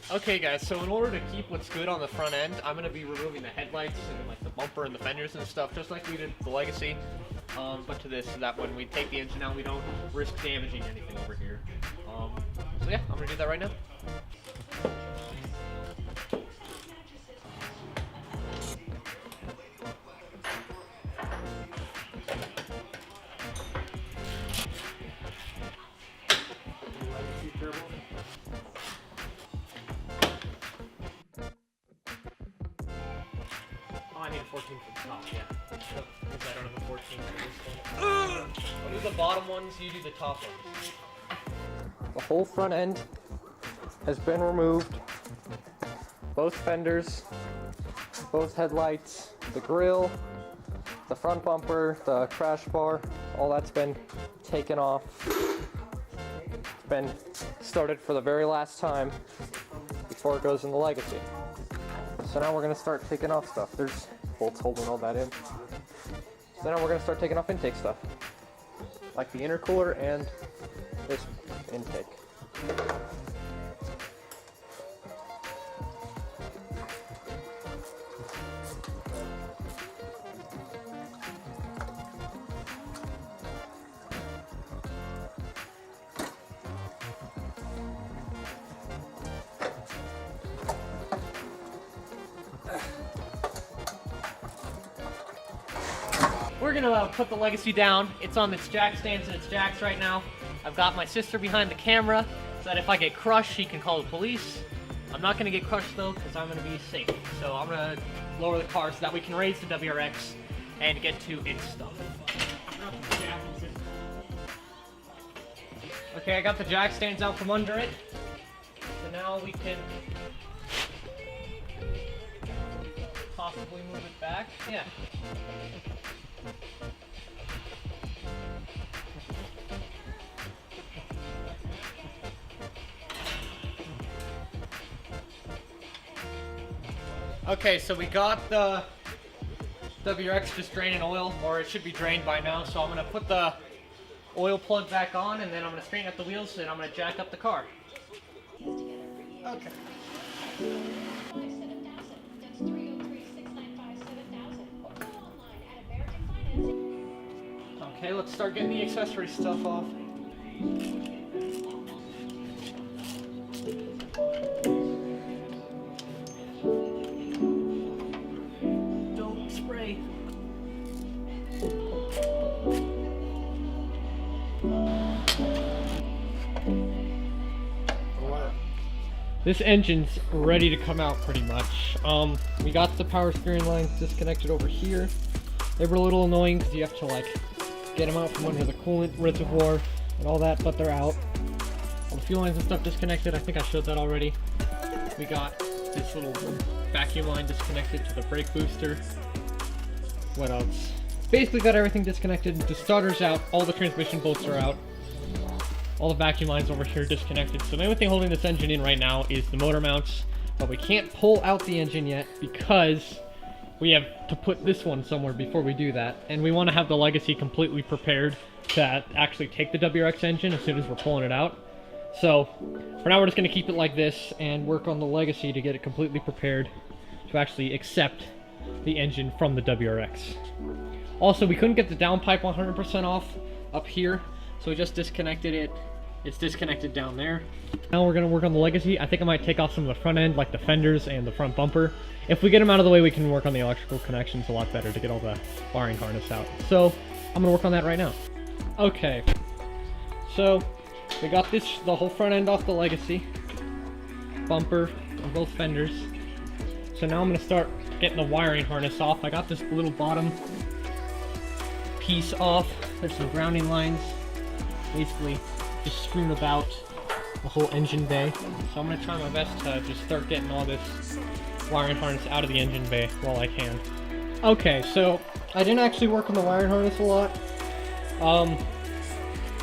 Okay guys, so in order to keep what's good on the front end, I'm going to be removing the headlights and like the bumper and the fenders and stuff, just like we did the Legacy, but to this, so that when we take the engine out, we don't risk damaging anything over here. So yeah, I'm going to do that right now. Oh, I need a 14 for the top, yeah. Because I don't have a 14 for this one. I'll do the bottom ones, you do the top ones. The whole front end has been removed. Both fenders, both headlights, the grille, the front bumper, the crash bar, all that's been taken off. It's been started for the very last time before it goes in the Legacy. So now we're going to start taking off stuff. There's bolts holding all that in. So now we're going to start taking off intake stuff, like the intercooler and this intake. We're gonna put the Legacy down. It's on its jack stands and its jacks right now. I've got my sister behind the camera so that if I get crushed, she can call the police. I'm not gonna get crushed though because I'm gonna be safe. So I'm gonna lower the car so that we can raise the WRX and get to its stuff. Okay, I got the jack stands out from under it. So now we can possibly move it back. Yeah. Okay, so we got the WRX just draining oil, or it should be drained by now, so I'm going to put the oil plug back on, and then I'm going to straighten up the wheels, and I'm going to jack up the car. Okay. Okay, let's start getting the accessory stuff off. Don't spray. This engine's ready to come out pretty much. We got the power steering lines disconnected over here. They were a little annoying because you have to like get them out from under the coolant reservoir and all that, but they're out. All the fuel lines and stuff disconnected. I think I showed that already. We got this little vacuum line disconnected to the brake booster. What else? Basically got everything disconnected. The starter's out. All the transmission bolts are out. All the vacuum lines over here disconnected. So the only thing holding this engine in right now is the motor mounts, but we can't pull out the engine yet because we have to put this one somewhere before we do that. And we want to have the Legacy completely prepared to actually take the WRX engine as soon as we're pulling it out. So for now we're just going to keep it like this and work on the Legacy to get it completely prepared to actually accept the engine from the WRX. Also, we couldn't get the downpipe 100% off up here, so we just disconnected it. It's disconnected down there. Now we're going to work on the Legacy. I think I might take off some of the front end, like the fenders and the front bumper. If we get them out of the way, we can work on the electrical connections a lot better to get all the wiring harness out. So I'm going to work on that right now. Okay, so we got the whole front end off the Legacy. Bumper and both fenders. So now I'm going to start getting the wiring harness off. I got this little bottom piece off. There's some grounding lines basically just strewn about the whole engine bay. So I'm going to try my best to just start getting all this wiring harness out of the engine bay while I can. Okay, so I didn't actually work on the wiring harness a lot.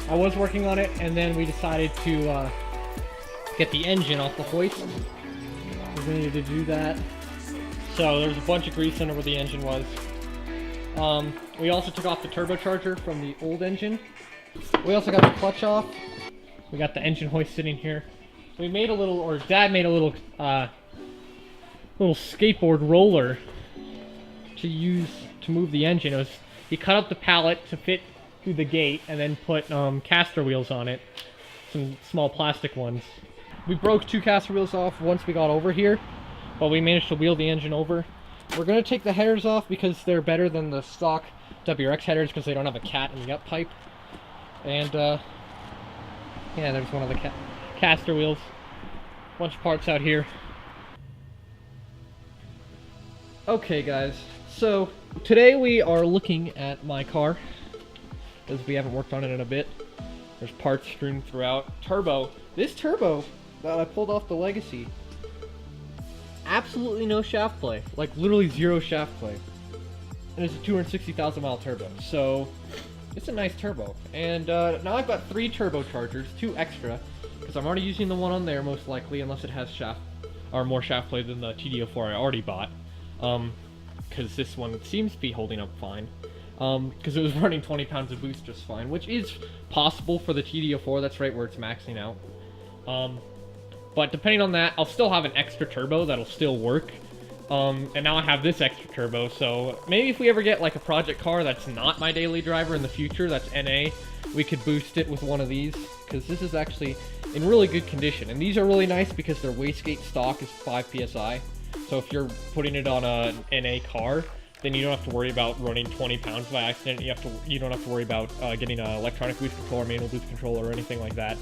I was working on it, and then we decided to get the engine off the hoist. We needed to do that. So there's a bunch of grease under where the engine was. We also took off the turbocharger from the old engine. We also got the clutch off. We got the engine hoist sitting here. we made a little, or Dad made a little, little skateboard roller to use to move the engine. He cut up the pallet to fit through the gate and then put caster wheels on it, some small plastic ones. We broke 2 caster wheels off once we got over here, but we managed to wheel the engine over. We're going to take the headers off because they're better than the stock WRX headers because they don't have a cat in the up pipe. And yeah, there's one of the caster wheels. Bunch of parts out here. Okay guys, so today we are looking at my car because we haven't worked on it in a bit. There's parts strewn throughout. Turbo. This turbo that I pulled off the Legacy, absolutely no shaft play. Like literally 0 shaft play. And it's a 260,000 mile turbo. So it's a nice turbo. And now I've got 3 turbochargers, 2 extra, because I'm already using the one on there most likely, unless it has shaft or more shaft play than the TD04 I already bought. Because this one seems to be holding up fine. Because it was running 20 pounds of boost just fine, which is possible for the TD04. That's right where it's maxing out. But depending on that, I'll still have an extra turbo that'll still work. And now I have this extra turbo, so maybe if we ever get like a project car that's not my daily driver in the future, that's NA, we could boost it with one of these, because this is actually in really good condition. And these are really nice because their wastegate stock is 5 PSI. So if you're putting it on a NA car, then you don't have to worry about running 20 pounds by accident. You don't have to worry about getting an electronic boost control or manual boost control or anything like that.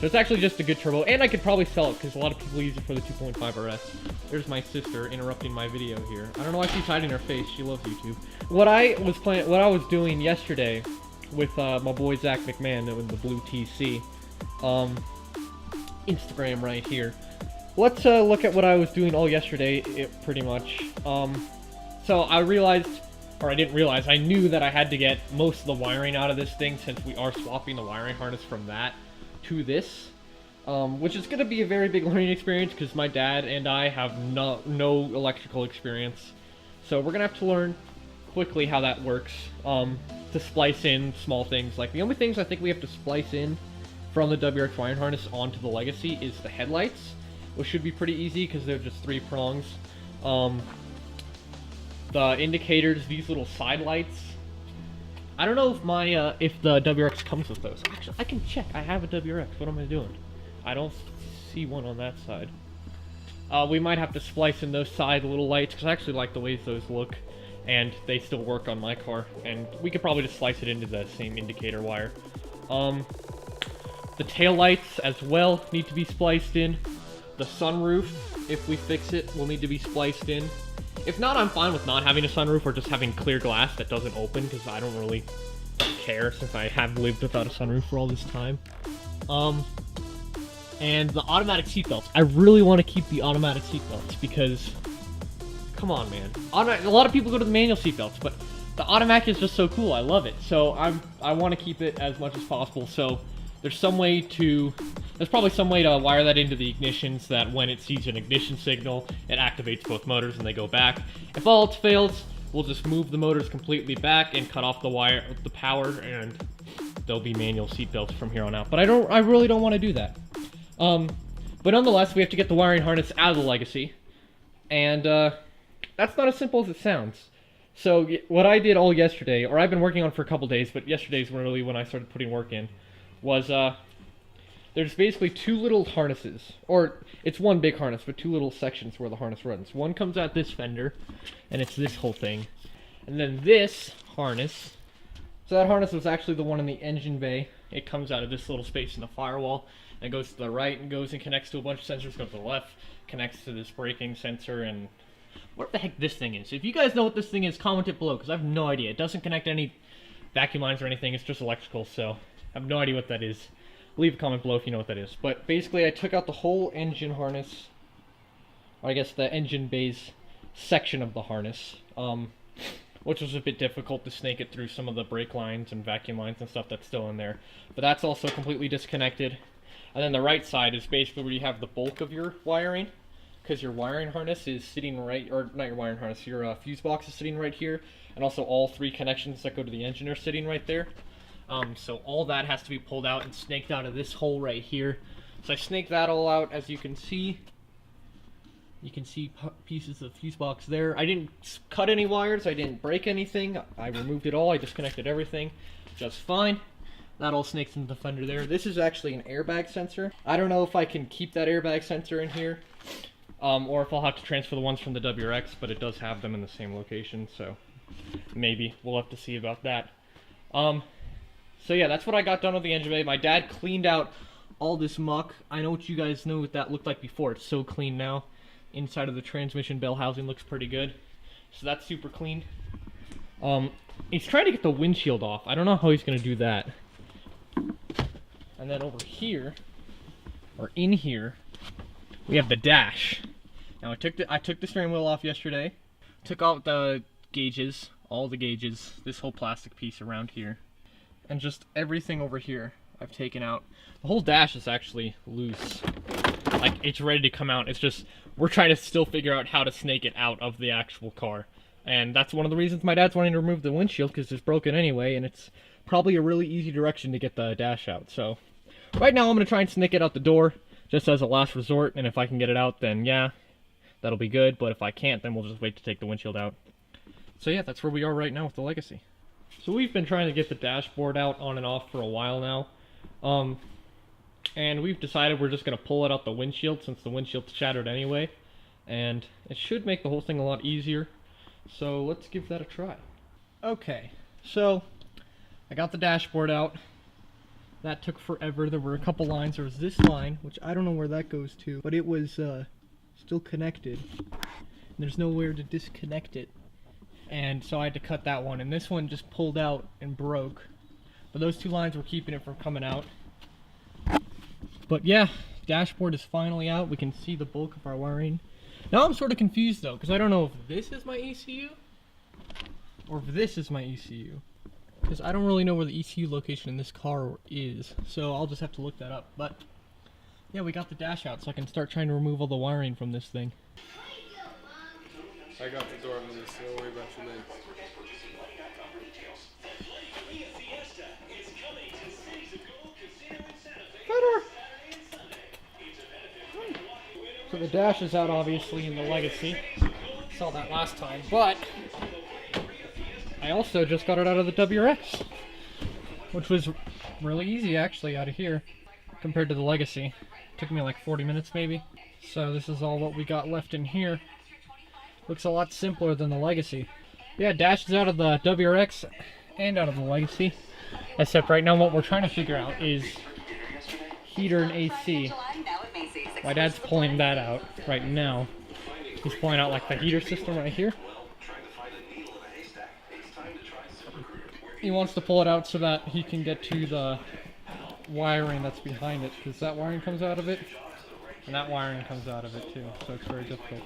So it's actually just a good turbo, and I could probably sell it because a lot of people use it for the 2.5 RS. There's my sister interrupting my video here. I don't know why she's hiding her face. She loves YouTube. What I was doing yesterday with my boy Zach McMahon with the blue TC, Instagram right here. Let's look at what I was doing all yesterday, pretty much. So I realized, or I didn't realize, I knew that I had to get most of the wiring out of this thing since we are swapping the wiring harness from that to this, which is going to be a very big learning experience because my dad and I have no electrical experience. So we're going to have to learn quickly how that works, to splice in small things. Like the only things I think we have to splice in from the WRX wiring harness onto the Legacy is the headlights, which should be pretty easy because they're just 3 prongs. The indicators, these little side lights, I don't know if my if the WRX comes with those. Actually, I can check. I have a WRX. What am I doing? I don't see one on that side. We might have to splice in those side little lights because I actually like the ways those look, and they still work on my car. And we could probably just slice it into the same indicator wire. The tail lights as well need to be spliced in. The sunroof, if we fix it, will need to be spliced in. If not, I'm fine with not having a sunroof or just having clear glass that doesn't open because I don't really care since I have lived without a sunroof for all this time. And the automatic seatbelts. I really want to keep the automatic seatbelts because, come on, man. A lot of people go to the manual seatbelts, but the automatic is just so cool. I love it. So I want to keep it as much as possible. So there's probably some way to wire that into the ignition so that when it sees an ignition signal, it activates both motors and they go back. If all else fails, we'll just move the motors completely back and cut off the power, and there'll be manual seatbelts from here on out. But I really don't want to do that. But nonetheless, we have to get the wiring harness out of the Legacy, and that's not as simple as it sounds. So what I did all yesterday, or I've been working on for a couple days, but yesterday's really when I started putting work in, was there's basically 2 little harnesses, or it's one big harness, but 2 little sections where the harness runs. One comes out this fender, and it's this whole thing. And then this harness, so that harness was actually the one in the engine bay. It comes out of this little space in the firewall, and goes to the right, and goes and connects to a bunch of sensors, goes to the left, connects to this braking sensor, and what the heck this thing is. If you guys know what this thing is, comment it below, because I have no idea. It doesn't connect to any vacuum lines or anything, it's just electrical, so I have no idea what that is. Leave a comment below if you know what that is. But basically, I took out the whole engine harness, or I guess the engine bay's section of the harness, which was a bit difficult to snake it through some of the brake lines and vacuum lines and stuff that's still in there. But that's also completely disconnected. And then the right side is basically where you have the bulk of your wiring, because your wiring harness is sitting right, or not your wiring harness, your fuse box is sitting right here, and also all 3 connections that go to the engine are sitting right there. So all that has to be pulled out and snaked out of this hole right here. So I snaked that all out, as you can see. You can see pieces of fuse box there. I didn't cut any wires, I didn't break anything. I removed it all, I disconnected everything just fine. That all snakes into the fender there. This is actually an airbag sensor. I don't know if I can keep that airbag sensor in here, or if I'll have to transfer the ones from the WRX, but it does have them in the same location, so maybe. We'll have to see about that. So yeah, that's what I got done with the engine bay. My dad cleaned out all this muck. I know what you guys know what that looked like before. It's so clean now. Inside of the transmission bell housing looks pretty good. So that's super clean. He's trying to get the windshield off. I don't know how he's going to do that. And then over here, or in here, we have the dash. Now I took the steering wheel off yesterday. Took out the gauges, all the gauges, this whole plastic piece around here. And just everything over here I've taken out. The whole dash is actually loose. Like, it's ready to come out. It's just, we're trying to still figure out how to snake it out of the actual car. And that's one of the reasons my dad's wanting to remove the windshield, because it's broken anyway, and it's probably a really easy direction to get the dash out. So, right now I'm going to try and snake it out the door, just as a last resort, and if I can get it out, then yeah, that'll be good. But if I can't, then we'll just wait to take the windshield out. So yeah, that's where we are right now with the Legacy. So we've been trying to get the dashboard out on and off for a while now. And we've decided we're just going to pull it out the windshield, since the windshield's shattered anyway. And it should make the whole thing a lot easier. So let's give that a try. Okay, so I got the dashboard out. That took forever. There were a couple lines. There was this line, which I don't know where that goes to, but it was still connected. There's nowhere to disconnect it. And so I had to cut that one. And this one just pulled out and broke. But those two lines were keeping it from coming out. But yeah, dashboard is finally out. We can see the bulk of our wiring. Now I'm sort of confused though, because I don't know if this is my ECU or if this is my ECU. Because I don't really know where the ECU location in this car is. So I'll just have to look that up. But yeah, we got the dash out, so I can start trying to remove all the wiring from this thing. I got the door on this, so don't worry about your legs. So the dash is out obviously in the Legacy. Saw that last time, but I also just got it out of the WRX, which was really easy actually out of here compared to the Legacy. Took me like 40 minutes maybe. So this is all what we got left in here. Looks a lot simpler than the Legacy. Yeah, dash is out of the WRX and out of the Legacy. Except right now what we're trying to figure out is heater and AC. My dad's pulling that out right now. He's pulling out like the heater system right here. He wants to pull it out so that he can get to the wiring that's behind it, because that wiring comes out of it, and that wiring comes out of it too, so it's very difficult.